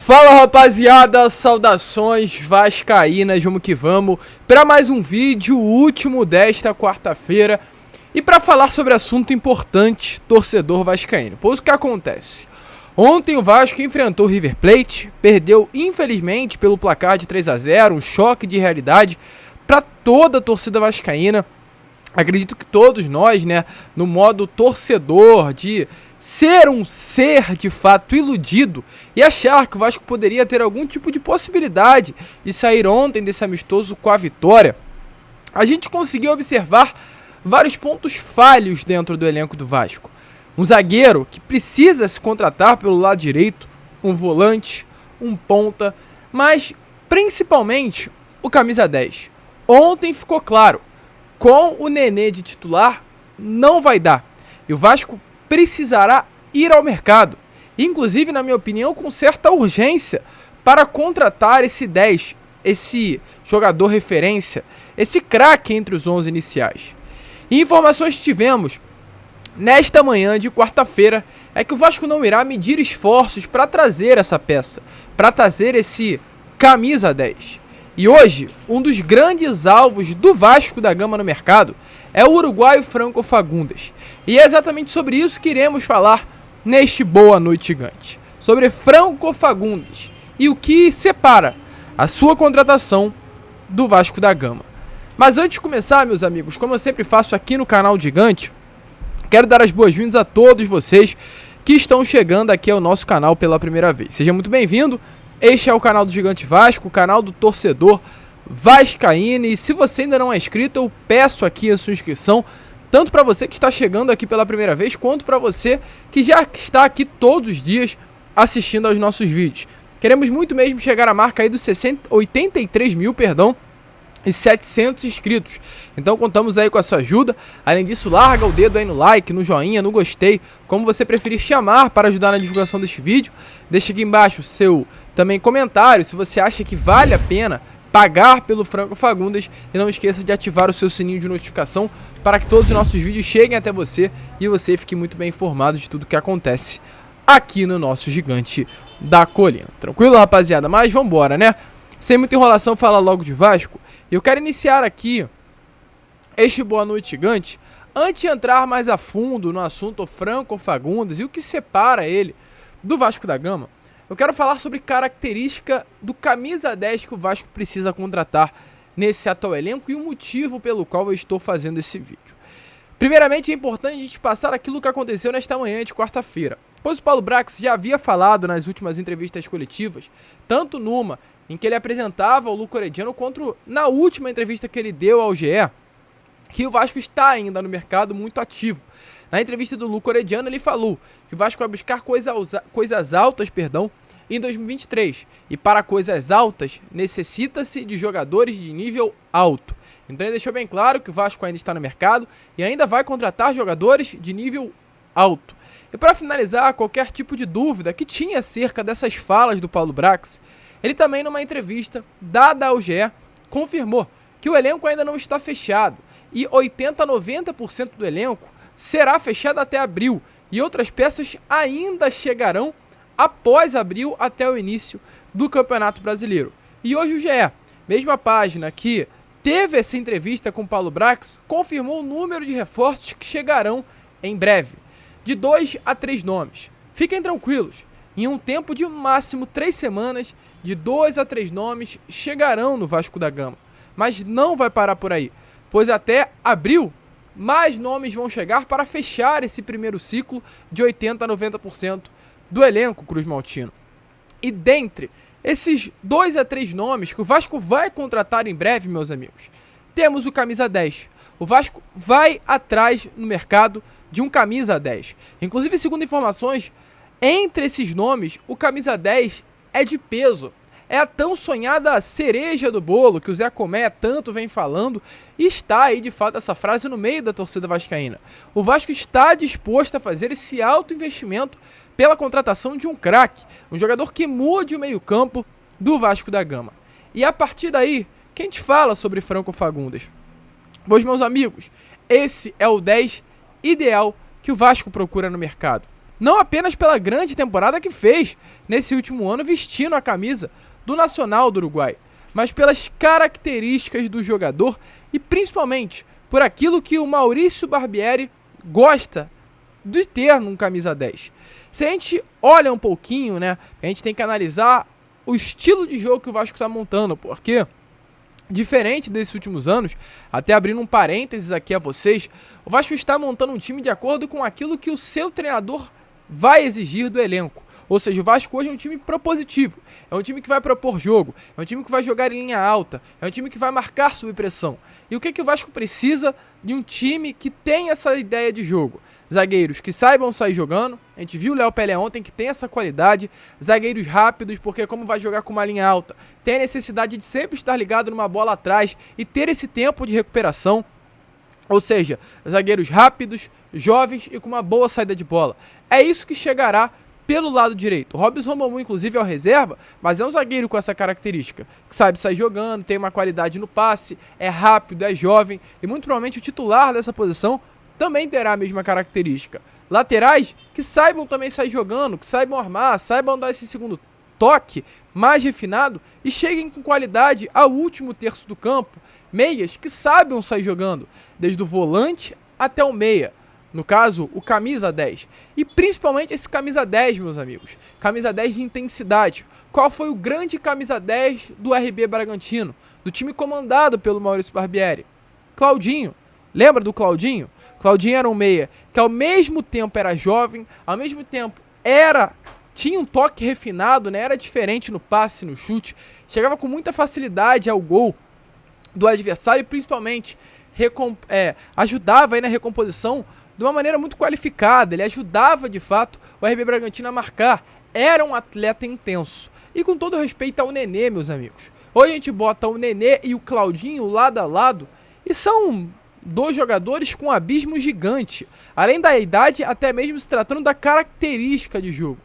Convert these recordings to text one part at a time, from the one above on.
Fala rapaziada, saudações vascaínas, vamos que vamos para mais um vídeo, o último desta quarta-feira, e para falar sobre assunto importante, torcedor vascaíno. Pois o que acontece? Ontem o Vasco enfrentou o River Plate, perdeu infelizmente pelo placar de 3-0, um choque de realidade para toda a torcida vascaína. Acredito que todos nós, no modo torcedor, de ser um ser de fato iludido e achar que o Vasco poderia ter algum tipo de possibilidade de sair ontem desse amistoso com a vitória, a gente conseguiu observar vários pontos falhos dentro do elenco do Vasco. Um zagueiro que precisa se contratar pelo lado direito, um volante, um ponta, mas principalmente o camisa 10. Ontem ficou claro, com o Nenê de titular não vai dar, e o Vasco precisará ir ao mercado, inclusive na minha opinião com certa urgência, para contratar esse 10, esse jogador referência, esse craque entre os 11 iniciais. E informações que tivemos nesta manhã de quarta-feira é que o Vasco não irá medir esforços para trazer essa peça, para trazer esse camisa 10. E hoje, um dos grandes alvos do Vasco da Gama no mercado é o uruguaio Franco Fagundes. E é exatamente sobre isso que iremos falar neste Boa Noite Gigante. Sobre Franco Fagundes e o que separa a sua contratação do Vasco da Gama. Mas antes de começar, meus amigos, como eu sempre faço aqui no canal Gigante, quero dar as boas-vindas a todos vocês que estão chegando aqui ao nosso canal pela primeira vez. Seja muito bem-vindo. Este é o canal do Gigante Vasco, o canal do torcedor vascaíno, e se você ainda não é inscrito, eu peço aqui a sua inscrição, tanto para você que está chegando aqui pela primeira vez, quanto para você que já está aqui todos os dias assistindo aos nossos vídeos. Queremos muito mesmo chegar à marca aí dos 83 mil, e 700 inscritos. Então contamos aí com a sua ajuda. Além disso, larga o dedo aí no like, no joinha, no gostei, como você preferir chamar para ajudar na divulgação deste vídeo. Deixa aqui embaixo o seu também comentário se você acha que vale a pena pagar pelo Franco Fagundes, e não esqueça de ativar o seu sininho de notificação para que todos os nossos vídeos cheguem até você e você fique muito bem informado de tudo que acontece aqui no nosso Gigante da Colina. Tranquilo, rapaziada? Mas vambora, Sem muita enrolação, falar logo de Vasco. Eu quero iniciar aqui este Boa Noite Gigante antes de entrar mais a fundo no assunto Franco Fagundes e o que separa ele do Vasco da Gama. Eu quero falar sobre característica do camisa 10 que o Vasco precisa contratar nesse atual elenco e o motivo pelo qual eu estou fazendo esse vídeo. Primeiramente, é importante a gente passar aquilo que aconteceu nesta manhã de quarta-feira, pois o Paulo Brax já havia falado nas últimas entrevistas coletivas, tanto numa em que ele apresentava o Luco Orediano, quanto na última entrevista que ele deu ao GE, que o Vasco está ainda no mercado muito ativo. Na entrevista do Luco Orediano, ele falou que o Vasco vai buscar coisas altas, em 2023. E para coisas altas, necessita-se de jogadores de nível alto. Então ele deixou bem claro que o Vasco ainda está no mercado e ainda vai contratar jogadores de nível alto. E para finalizar, qualquer tipo de dúvida que tinha acerca dessas falas do Paulo Brax, ele também, numa entrevista dada ao GE, confirmou que o elenco ainda não está fechado e 80 a 90% do elenco será fechado até abril, e outras peças ainda chegarão após abril até o início do Campeonato Brasileiro. E hoje o GE, mesma página que teve essa entrevista com o Paulo Brax, confirmou o número de reforços que chegarão em breve, de 2 a 3 nomes. Fiquem tranquilos, em um tempo de máximo 3 semanas, de 2 a 3 nomes chegarão no Vasco da Gama. Mas não vai parar por aí, pois até abril mais nomes vão chegar para fechar esse primeiro ciclo de 80 a 90% do elenco cruzmaltino. E dentre esses 2 a 3 nomes que o Vasco vai contratar em breve, meus amigos, temos o camisa 10. O Vasco vai atrás no mercado de um camisa 10. Inclusive, segundo informações, entre esses nomes, o camisa 10 é de peso. É a tão sonhada cereja do bolo que o Zé Comé tanto vem falando, e está aí de fato essa frase no meio da torcida vascaína. O Vasco está disposto a fazer esse alto investimento pela contratação de um craque, um jogador que mude o meio-campo do Vasco da Gama. E a partir daí, quem te fala sobre Franco Fagundes? Pois, meus amigos, esse é o 10 ideal que o Vasco procura no mercado. não apenas pela grande temporada que fez nesse último ano vestindo a camisa do Nacional do Uruguai, mas pelas características do jogador e principalmente por aquilo que o Maurício Barbieri gosta de ter num camisa 10. Se a gente olha um pouquinho, né, a gente tem que analisar o estilo de jogo que o Vasco está montando, porque diferente desses últimos anos, até abrindo um parênteses aqui a vocês, o Vasco está montando um time de acordo com aquilo que o seu treinador vai exigir do elenco. Ou seja, o Vasco hoje é um time propositivo, é um time que vai propor jogo, é um time que vai jogar em linha alta, é um time que vai marcar sob pressão. E o que o Vasco precisa de um time que tem essa ideia de jogo? Zagueiros que saibam sair jogando, a gente viu o Léo Pelé ontem que tem essa qualidade, zagueiros rápidos, porque como vai jogar com uma linha alta, tem a necessidade de sempre estar ligado numa bola atrás e ter esse tempo de recuperação. Ou seja, zagueiros rápidos, jovens e com uma boa saída de bola. É isso que chegará pelo lado direito. O Robson Romamu, inclusive, é o reserva, mas é um zagueiro com essa característica, que sabe sair jogando, tem uma qualidade no passe, é rápido, é jovem, e muito provavelmente o titular dessa posição também terá a mesma característica. Laterais que saibam também sair jogando, que saibam armar, saibam dar esse segundo toque mais refinado e cheguem com qualidade ao último terço do campo. Meias que saibam sair jogando, desde o volante até o meia. No caso, o camisa 10. E principalmente esse camisa 10, meus amigos. Camisa 10 de intensidade. Qual foi o grande camisa 10 do RB Bragantino? Do time comandado pelo Maurício Barbieri? Claudinho. Lembra do Claudinho? Claudinho era um meia que ao mesmo tempo era jovem, ao mesmo tempo tinha um toque refinado, né? Era diferente no passe, no chute. Chegava com muita facilidade ao gol do adversário e principalmente ajudava aí na recomposição de uma maneira muito qualificada. Ele ajudava de fato o RB Bragantino a marcar. Era um atleta intenso. E com todo respeito ao Nenê, meus amigos, hoje a gente bota o Nenê e o Claudinho lado a lado e são dois jogadores com um abismo gigante, além da idade, até mesmo se tratando da característica de jogo.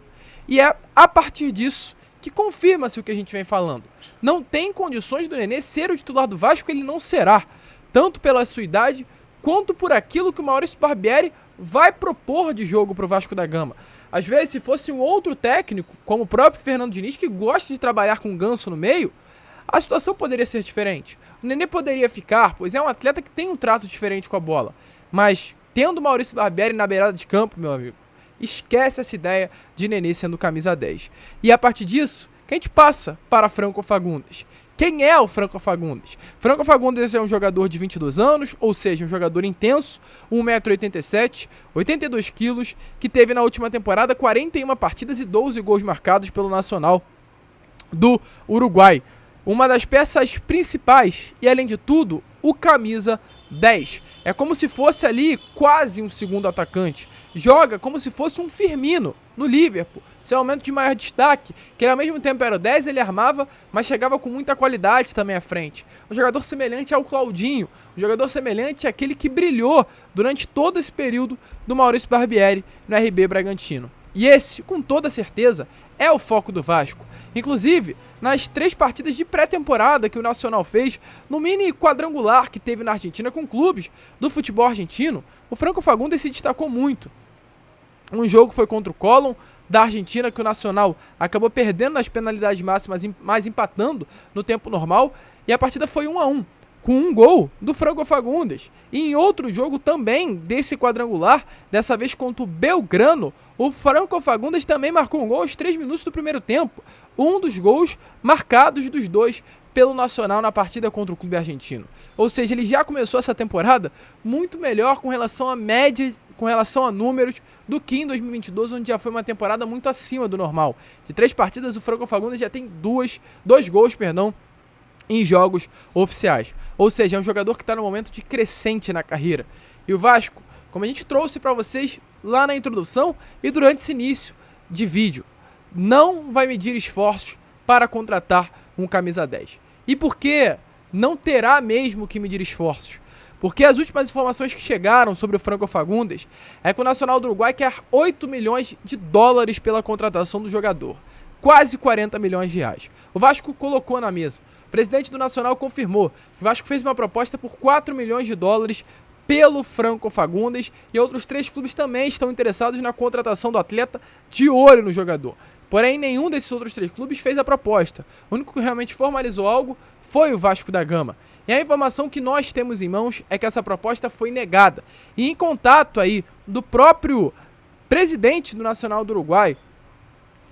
E é a partir disso que confirma-se o que a gente vem falando. Não tem condições do Nenê ser o titular do Vasco, ele não será, tanto pela sua idade quanto por aquilo que o Maurício Barbieri vai propor de jogo para o Vasco da Gama. Às vezes, se fosse um outro técnico, como o próprio Fernando Diniz, que gosta de trabalhar com ganso no meio, a situação poderia ser diferente. O Nenê poderia ficar, pois é um atleta que tem um trato diferente com a bola. Mas, tendo o Maurício Barbieri na beirada de campo, meu amigo, esquece essa ideia de Nenê sendo camisa 10. E a partir disso, que a gente passa para Franco Fagundes. Quem é o Franco Fagundes? Franco Fagundes é um jogador de 22 anos, ou seja, um jogador intenso, 1,87 m, 82 kg, que teve na última temporada 41 partidas e 12 gols marcados pelo Nacional do Uruguai. Uma das peças principais e, além de tudo, o camisa 10. É como se fosse ali quase um segundo atacante. Joga como se fosse um Firmino no Liverpool. Seu momento de maior destaque, que ele ao mesmo tempo era o 10, ele armava, mas chegava com muita qualidade também à frente. Um jogador semelhante ao Claudinho, um jogador semelhante àquele que brilhou durante todo esse período do Maurício Barbieri no RB Bragantino. E esse, com toda certeza, é o foco do Vasco. Inclusive, nas 3 partidas de pré-temporada que o Nacional fez, no mini quadrangular que teve na Argentina com clubes do futebol argentino, o Franco Fagundes se destacou muito. Um jogo foi contra o Colón da Argentina, que o Nacional acabou perdendo nas penalidades máximas, mas empatando no tempo normal, e a partida foi 1-1, com um gol do Franco Fagundes. E em outro jogo também desse quadrangular, dessa vez contra o Belgrano, o Franco Fagundes também marcou um gol aos 3 minutos do primeiro tempo. Um dos gols marcados dos dois pelo Nacional na partida contra o clube argentino. Ou seja, ele já começou essa temporada muito melhor com relação à média, com relação a números, do que em 2022, onde já foi uma temporada muito acima do normal. De 3 partidas, o Franco Fagundes já tem dois gols, em jogos oficiais. Ou seja, é um jogador que está no momento de crescente na carreira. E o Vasco, como a gente trouxe para vocês lá na introdução e durante esse início de vídeo, não vai medir esforços para contratar um camisa 10. E por que não terá mesmo que medir esforços? Porque as últimas informações que chegaram sobre o Franco Fagundes é que o Nacional do Uruguai quer 8 milhões de dólares pela contratação do jogador. Quase 40 milhões de reais. O Vasco colocou na mesa. O presidente do Nacional confirmou que o Vasco fez uma proposta por 4 milhões de dólares pelo Franco Fagundes, e outros 3 clubes também estão interessados na contratação do atleta, de olho no jogador. Porém, nenhum desses outros 3 clubes fez a proposta. O único que realmente formalizou algo foi o Vasco da Gama. E a informação que nós temos em mãos é que essa proposta foi negada. E em contato aí do próprio presidente do Nacional do Uruguai,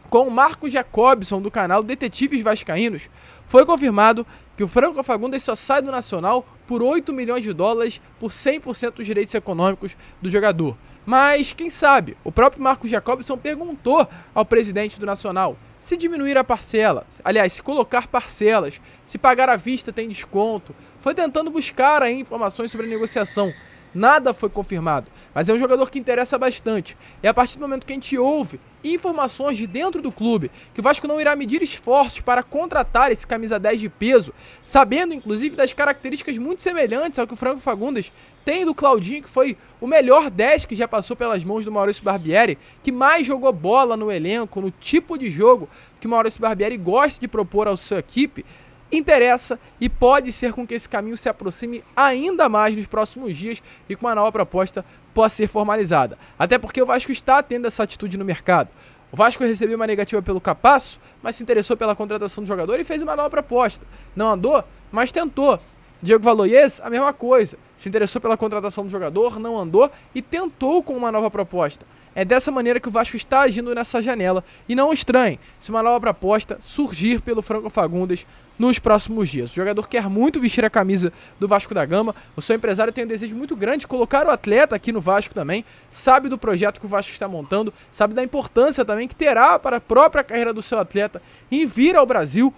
com o Marcos Jacobson, do canal Detetives Vascaínos, foi confirmado que o Franco Fagundes só sai do Nacional por 8 milhões de dólares por 100% dos direitos econômicos do jogador. Mas, quem sabe, o próprio Marcos Jacobson perguntou ao presidente do Nacional se diminuir a parcela, aliás, se colocar parcelas, se pagar à vista tem desconto. Foi tentando buscar aí informações sobre a negociação. Nada foi confirmado, mas é um jogador que interessa bastante. E a partir do momento que a gente ouve informações de dentro do clube, que o Vasco não irá medir esforços para contratar esse camisa 10 de peso, sabendo inclusive das características muito semelhantes ao que o Franco Fagundes tem do Claudinho, que foi o melhor 10 que já passou pelas mãos do Maurício Barbieri, que mais jogou bola no elenco, no tipo de jogo que o Maurício Barbieri gosta de propor à sua equipe, interessa e pode ser com que esse caminho se aproxime ainda mais nos próximos dias e com uma nova proposta possa ser formalizada. Até porque o Vasco está tendo essa atitude no mercado. O Vasco recebeu uma negativa pelo Capasso, mas se interessou pela contratação do jogador e fez uma nova proposta. Não andou, mas tentou. Diego Valoyes, a mesma coisa. Se interessou pela contratação do jogador, não andou e tentou com uma nova proposta. É dessa maneira que o Vasco está agindo nessa janela. E não estranhe se uma nova proposta surgir pelo Franco Fagundes nos próximos dias. O jogador quer muito vestir a camisa do Vasco da Gama. O seu empresário tem um desejo muito grande de colocar o atleta aqui no Vasco também. Sabe do projeto que o Vasco está montando. Sabe da importância também que terá para a própria carreira do seu atleta em vir ao Brasil.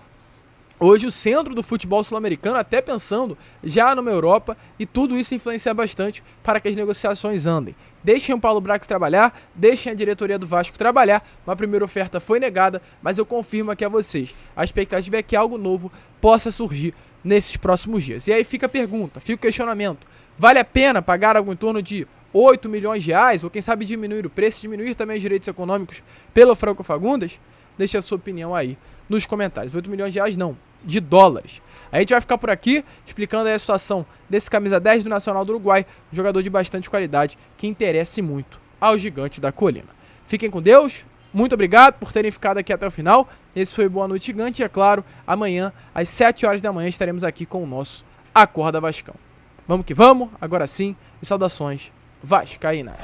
Hoje o centro do futebol sul-americano, até pensando já numa Europa, e tudo isso influencia bastante para que as negociações andem. Deixem o Paulo Brax trabalhar, deixem a diretoria do Vasco trabalhar. Uma primeira oferta foi negada, mas eu confirmo aqui a vocês, a expectativa é que algo novo possa surgir nesses próximos dias. E aí fica a pergunta, fica o questionamento, vale a pena pagar algo em torno de 8 milhões de reais, ou quem sabe diminuir o preço, diminuir também os direitos econômicos pelo Franco Fagundes? Deixe a sua opinião aí nos comentários. 8 milhões de reais não, de dólares. A gente vai ficar por aqui explicando aí a situação desse camisa 10 do Nacional do Uruguai, um jogador de bastante qualidade que interessa muito ao Gigante da Colina. Fiquem com Deus, muito obrigado por terem ficado aqui até o final. Esse foi Boa Noite Gigante e é claro, amanhã às 7 horas da manhã estaremos aqui com o nosso Acorda Vascão. Vamos que vamos, agora sim, e saudações vascaínas.